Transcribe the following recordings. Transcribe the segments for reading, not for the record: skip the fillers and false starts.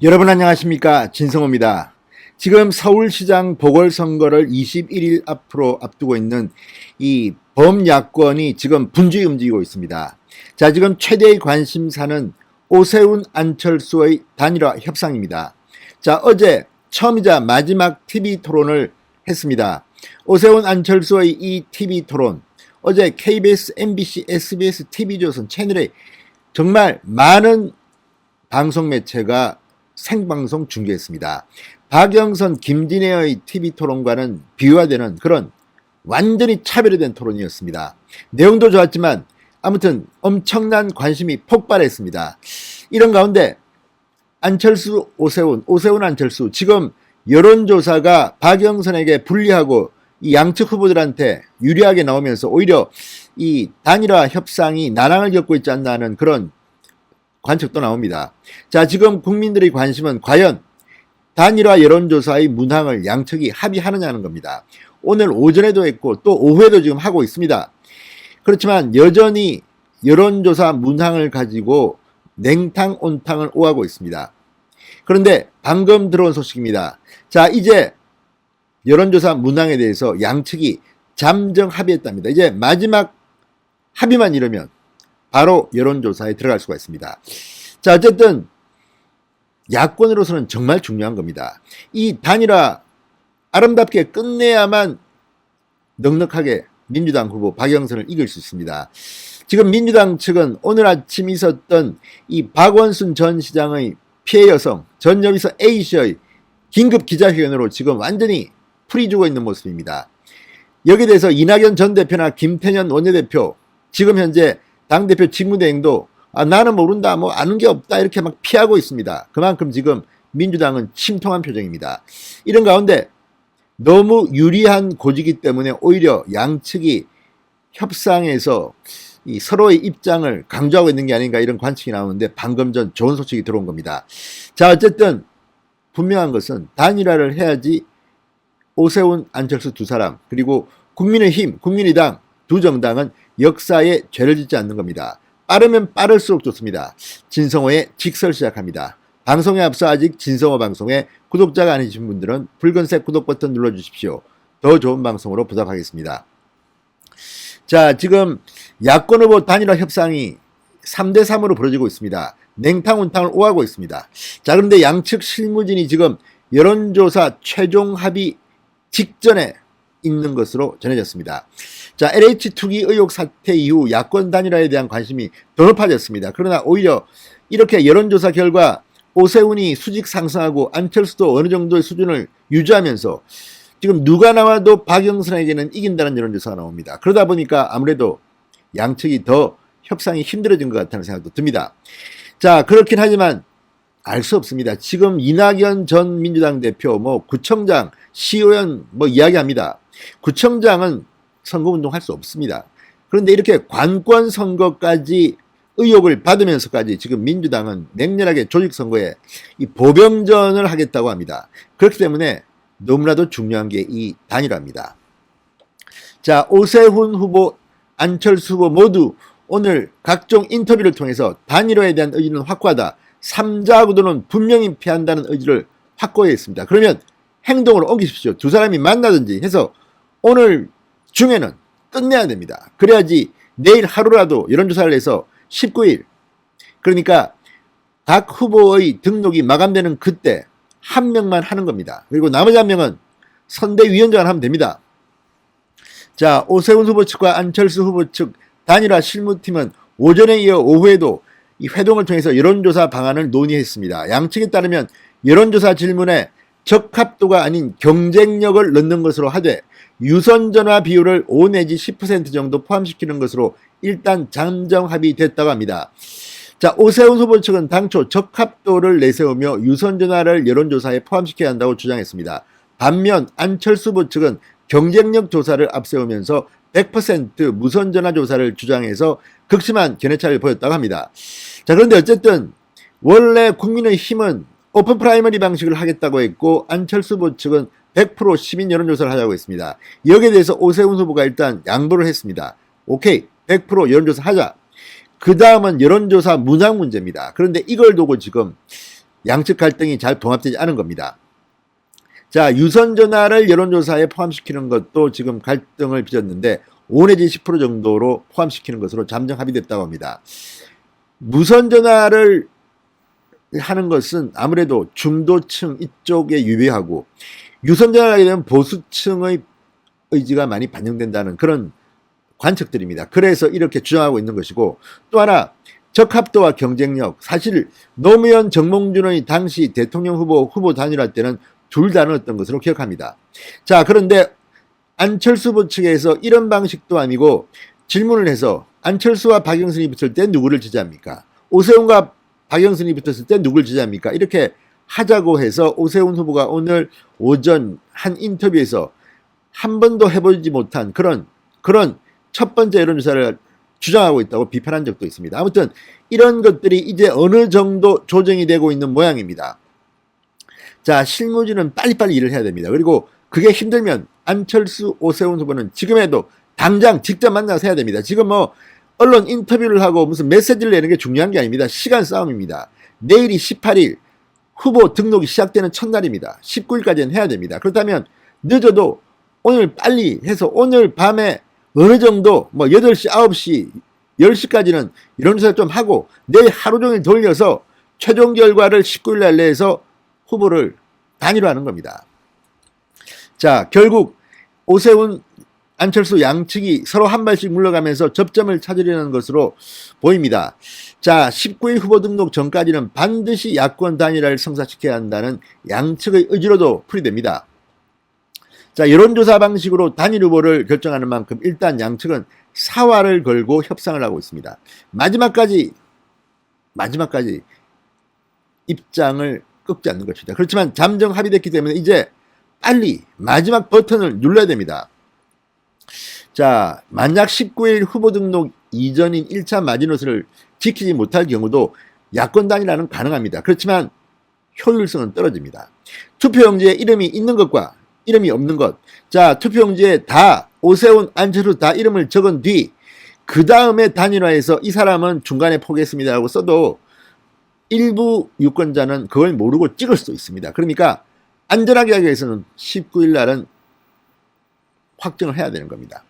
여러분 안녕하십니까, 진성호입니다. 지금 서울시장 보궐선거를 21일 앞으로 앞두고 있는 이 범야권이 지금 분주히 움직이고 있습니다. 자, 지금 최대의 관심사는 오세훈 안철수의 단일화 협상입니다. 자, 어제 처음이자 마지막 TV 토론을 했습니다. 오세훈 안철수의 이 TV 토론, 어제 KBS, MBC, SBS, TV조선 채널에 정말 많은 방송 매체가 생방송 중계했습니다. 박영선, 김진애의 TV 토론과는 비교되는 그런 완전히 차별화된 토론이었습니다. 내용도 좋았지만 아무튼 엄청난 관심이 폭발했습니다. 이런 가운데 안철수, 오세훈 안철수, 지금 여론조사가 박영선에게 불리하고 이 양측 후보들한테 유리하게 나오면서 오히려 이 단일화 협상이 난항을 겪고 있지 않나 하는 그런 관측도 나옵니다. 자, 지금 국민들의 관심은 과연 단일화 여론조사의 문항을 양측이 합의하느냐는 겁니다. 오늘 오전에도 했고 또 오후에도 지금 하고 있습니다. 그렇지만 여전히 여론조사 문항을 가지고 냉탕 온탕을 오가고 있습니다. 그런데 방금 들어온 소식입니다. 자, 이제 여론조사 문항에 대해서 양측이 잠정 합의했답니다. 이제 마지막 합의만 이루면 바로 여론조사에 들어갈 수가 있습니다. 자, 어쨌든 야권으로서는 정말 중요한 겁니다. 이 단일화 아름답게 끝내야만 넉넉하게 민주당 후보 박영선을 이길 수 있습니다. 지금 민주당 측은 오늘 아침 있었던 이 박원순 전 시장의 피해 여성 전여비서 A씨의 긴급 기자회견으로 지금 완전히 풀이 주고 있는 모습입니다. 여기에 대해서 이낙연 전 대표나 김태년 원내대표, 지금 현재 당대표 직무대행도 나는 모른다, 뭐 아는 게 없다, 이렇게 막 피하고 있습니다. 그만큼 지금 민주당은 침통한 표정입니다. 이런 가운데 너무 유리한 고지기 때문에 오히려 양측이 협상에서 이 서로의 입장을 강조하고 있는 게 아닌가, 이런 관측이 나오는데 방금 전 좋은 소식이 들어온 겁니다. 자, 어쨌든 분명한 것은 단일화를 해야지 오세훈, 안철수 두 사람, 그리고 국민의힘, 국민의당 두 정당은 역사에 죄를 짓지 않는 겁니다. 빠르면 빠를수록 좋습니다. 진성호의 직설 시작합니다. 방송에 앞서 아직 진성호 방송에 구독자가 아니신 분들은 붉은색 구독 버튼 눌러주십시오. 더 좋은 방송으로 보답하겠습니다. 자, 지금 야권 후보 단일화 협상이 3대3으로 벌어지고 있습니다. 냉탕 온탕을 오가고 있습니다. 자, 그런데 양측 실무진이 지금 여론조사 최종 합의 직전에 있는 것으로 전해졌습니다. 자, LH 투기 의혹 사태 이후 야권 단일화에 대한 관심이 더 높아졌습니다. 그러나 오히려 이렇게 여론조사 결과 오세훈이 수직 상승하고 안철수도 어느 정도의 수준을 유지하면서 지금 누가 나와도 박영선에게는 이긴다는 여론조사가 나옵니다. 그러다 보니까 아무래도 양측이 더 협상이 힘들어진 것 같다는 생각도 듭니다. 자, 그렇긴 하지만 알 수 없습니다. 지금 이낙연 전 민주당 대표, 구청장, 시의원 이야기합니다. 구청장은 선거운동 할 수 없습니다. 그런데 이렇게 관권 선거까지 의혹을 받으면서까지 지금 민주당은 냉렬하게 조직선거에 이 보병전을 하겠다고 합니다. 그렇기 때문에 너무나도 중요한 게 이 단일화입니다. 자, 오세훈 후보, 안철수 후보 모두 오늘 각종 인터뷰를 통해서 단일화에 대한 의지는 확고하다, 3자 구도는 분명히 피한다는 의지를 확고히 했습니다. 그러면 행동으로 옮기십시오. 두 사람이 만나든지 해서 오늘 중에는 끝내야 됩니다. 그래야지 내일 하루라도 여론조사를 해서 19일, 그러니까 각 후보의 등록이 마감되는 그때 한 명만 하는 겁니다. 그리고 나머지 한 명은 선대위원장을 하면 됩니다. 자, 오세훈 후보 측과 안철수 후보 측 단일화 실무팀은 오전에 이어 오후에도 이 회동을 통해서 여론조사 방안을 논의했습니다. 양측에 따르면 여론조사 질문에 적합도가 아닌 경쟁력을 넣는 것으로 하되 유선전화 비율을 5 내지 10% 정도 포함시키는 것으로 일단 잠정 합의됐다고 합니다. 자, 오세훈 후보 측은 당초 적합도를 내세우며 유선전화를 여론조사에 포함시켜야 한다고 주장했습니다. 반면 안철수 후보 측은 경쟁력 조사를 앞세우면서 100% 무선전화 조사를 주장해서 극심한 견해차를 보였다고 합니다. 자, 그런데 어쨌든 원래 국민의힘은 오픈 프라이머리 방식을 하겠다고 했고 안철수 후보 측은 100% 시민 여론조사를 하자고 했습니다. 여기에 대해서 오세훈 후보가 일단 양보를 했습니다. 오케이, 100% 여론조사 하자. 그 다음은 여론조사 문항 문제입니다. 그런데 이걸 두고 지금 양측 갈등이 잘 봉합되지 않은 겁니다. 자, 유선전화를 여론조사에 포함시키는 것도 지금 갈등을 빚었는데 5 내지 10% 정도로 포함시키는 것으로 잠정 합의됐다고 합니다. 무선전화를 하는 것은 아무래도 중도층 이쪽에 유리하고 유선전화를 하게 되면 보수층의 의지가 많이 반영된다는 그런 관측들입니다. 그래서 이렇게 주장하고 있는 것이고, 또 하나 적합도와 경쟁력, 사실 노무현 정몽준의 당시 대통령 후보 단일화 때는 둘 다 넣었던 것으로 기억합니다. 자, 그런데 안철수 후보 측에서 이런 방식도 아니고 질문을 해서 안철수와 박영선이 붙을 때 누구를 지지합니까? 오세훈과 박영선이 붙었을 때 누구를 지지합니까? 이렇게 하자고 해서 오세훈 후보가 오늘 오전 한 인터뷰에서 한 번도 해보지 못한 그런 첫 번째 여론조사를 주장하고 있다고 비판한 적도 있습니다. 아무튼 이런 것들이 이제 어느 정도 조정이 되고 있는 모양입니다. 자, 실무진은 빨리빨리 일을 해야 됩니다. 그리고 그게 힘들면 안철수, 오세훈 후보는 지금에도 당장 직접 만나서 해야 됩니다. 지금 뭐 언론 인터뷰를 하고 무슨 메시지를 내는 게 중요한 게 아닙니다. 시간 싸움입니다. 내일이 18일 후보 등록이 시작되는 첫날입니다. 19일까지는 해야 됩니다. 그렇다면 늦어도 오늘 빨리 해서 오늘 밤에 어느 정도 뭐 8시, 9시, 10시까지는 여론조사를 좀 하고 내일 하루 종일 돌려서 최종 결과를 19일 날 내서 후보를 단일화하는 겁니다. 자, 결국 오세훈, 안철수 양측이 서로 한 발씩 물러가면서 접점을 찾으려는 것으로 보입니다. 자, 19일 후보 등록 전까지는 반드시 야권 단일화를 성사시켜야 한다는 양측의 의지로도 풀이됩니다. 자, 여론조사 방식으로 단일 후보를 결정하는 만큼 일단 양측은 사활을 걸고 협상을 하고 있습니다. 마지막까지 입장을 꺾지 않는 것입니다. 그렇지만 잠정 합의됐기 때문에 이제 빨리 마지막 버튼을 눌러야 됩니다. 자, 만약 19일 후보 등록 이전인 1차 마지노선을 지키지 못할 경우도 야권 단일화는 가능합니다. 그렇지만 효율성은 떨어집니다. 투표용지에 이름이 있는 것과 이름이 없는 것. 자, 투표용지에 다 오세훈, 안철수 다 이름을 적은 뒤 그 다음에 단일화해서 이 사람은 중간에 포기했습니다라고 써도 일부 유권자는 그걸 모르고 찍을 수도 있습니다. 그러니까 안전하게 하기 위해서는 19일 날은 확정을 해야 되는 겁니다.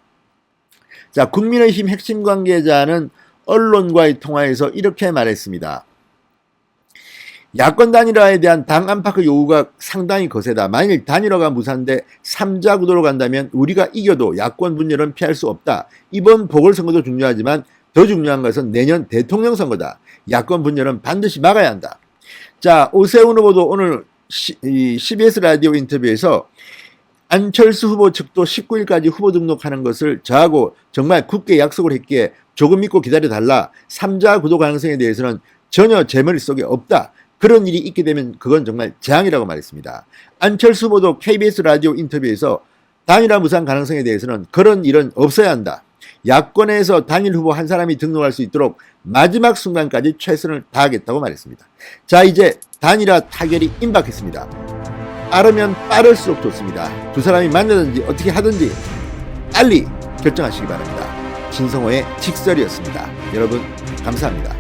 자, 국민의힘 핵심 관계자는 언론과의 통화에서 이렇게 말했습니다. 야권 단일화에 대한 당 안팎의 요구가 상당히 거세다. 만일 단일화가 무산돼 3자 구도로 간다면 우리가 이겨도 야권 분열은 피할 수 없다. 이번 보궐선거도 중요하지만 더 중요한 것은 내년 대통령 선거다. 야권 분열은 반드시 막아야 한다. 자, 오세훈 후보도 오늘 CBS 라디오 인터뷰에서 안철수 후보 측도 19일까지 후보 등록하는 것을 저하고 정말 굳게 약속을 했기에 조금 믿고 기다려달라. 3자 구도 가능성에 대해서는 전혀 제 머릿속에 없다. 그런 일이 있게 되면 그건 정말 재앙이라고 말했습니다. 안철수 후보도 KBS 라디오 인터뷰에서 단일화 무산 가능성에 대해서는 그런 일은 없어야 한다. 야권에서 단일 후보 한 사람이 등록할 수 있도록 마지막 순간까지 최선을 다하겠다고 말했습니다. 자, 이제 단일화 타결이 임박했습니다. 빠르면 빠를수록 좋습니다. 두 사람이 만나든지 어떻게 하든지 빨리 결정하시기 바랍니다. 진성호의 직설이었습니다. 여러분 감사합니다.